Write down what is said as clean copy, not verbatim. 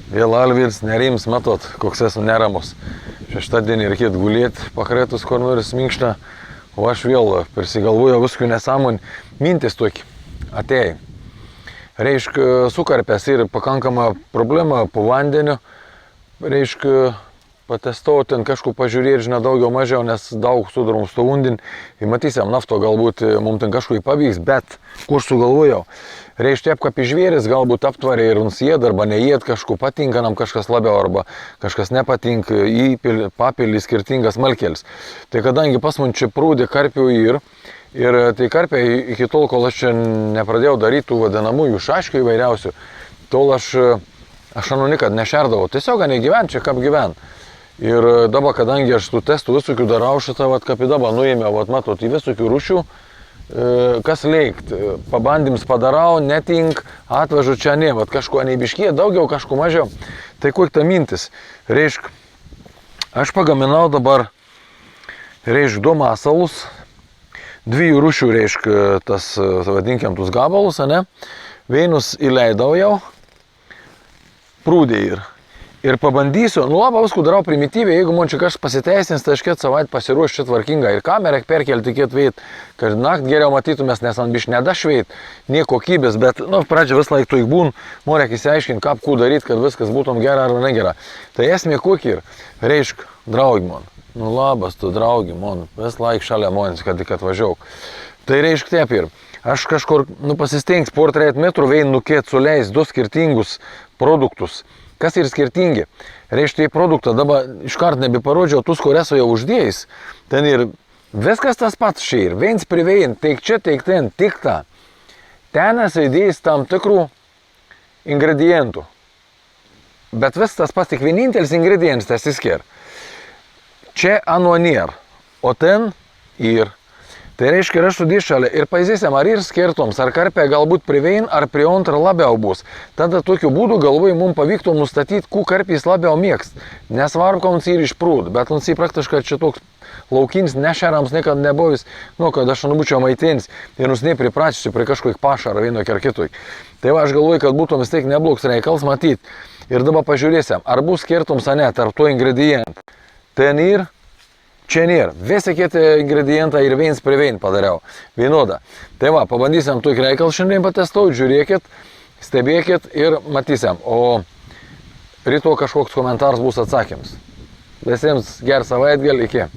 Vėl Alvydas nerims, matot, koks esu neramus. Šeštadienį reikėtų gulėti, pakretus kur nors minkštą, o aš vėl prisigalvoju viskų nesąmonį. Mintis tokį atėjai. Reiškia, sukarpės ir pakankama problema po vandeniu. Reiškia, patestau ten kažkur pažiūrėti, žinai, daugiau mažiau, nes daug sudarom su to undin. Ir matysim, nafto galbūt mums ten kažkur pavyks, bet kur sugalvojau. Reiškia, taip kaip žvėris galbūt aptvarė ir nusėda, arba neėd kažkur, patinka nam kažkas labiau, arba kažkas nepatinka, papilį skirtingas malkelis. Tai kadangi pas man čia prūdė karpių ir tai karpiai iki tol, kol aš čia nepradėjau daryti tų vadinamųjų šaškių įvairiausių, tol aš nikad nešerdavau. Tiesiog negyvent čia kaip gyvent. Ir dabar, kadangi aš tų testų visokių darau šitą, kaip į dabar nuėmiau, matot, į visokių rūšių, kas leikt, pabandymus padarau, netink, atvežu čia ne, kažko neibiškė, daugiau, kažko mažiau. Tai kokia ta mintis? Reišk, aš pagaminau dabar, reišk, 2 masalus, 2 rūšių, reišk, tas, vadinkiam, tus gabalus, ne? Vienus įleidau jau, prūdė ir pabandysiu, labai viskų darau primityviai, jeigu man čia kažkas pasiteisins, tai aš ket savaitę pasiruošiu čia tvarkingą ir kamerą perkelti ket veit, kad naktį geriau matytumės, nes ant biškį nedašveit, nieko kokybės, bet, pradžia vis laik tu įbūn, noriu įsiaiškinti, ką daryti, kad viskas būtum gera ar negera. Tai esmė kokia ir, reišk, draugi man, labas tu, draugi man, vis laik šalia manis, kad tik atvažiauk. Tai reišk taip ir, aš kažkur, pasistengs por 3 metrų vein nukėt suleis 2 skirtingus produktus. Kas ir skirtingi. Reiškia, į produktą dabar iškart nebeparodžiau, tus, kurias jau uždėjus. Ten ir viskas tas pats čia ir. Viens prie vien, teik čia, teik ten, tik ta. Ten esi įdėjus tam tikrų ingredientų. Bet vis tas pats, tik vienintelis ingredientas tas įsker. Čia ano nėr, o ten ir. Tai reiškia, aš sudėsiu šalia ir pažiūrėsim, ar ir skirtums, ar karpė galbūt prie vien, ar prie antrą labiau bus. Tada tokiu būdu galvoj mums pavyktų nustatyti, kuo karpės labiau mėgst. Nesvarbu, kad mums ir išprūd, bet mums praktiškai čia toks laukinis nešerams niekada nebuvęs, kad aš būčiau maitins ir mums nepripratysiu prie kažkokio pašaro vienokio ar kitokio. Tai va, aš galvoju, kad būtų vis tiek neblogs reikals matyti. Ir dabar pažiūrėsim, ar bus skirtums, ar ne, tarp to ingredientų. Ten ir čia nėra. Visi kiti ingredientai ir viens prie vien padariau. Vienoda. Tai va, pabandysim tokį reikalą šiandien patestauti, žiūrėkit, stebėkit ir matysim. O ryto kažkoks komentaras bus atsakymas. Visiems gerą savaitgalį, iki.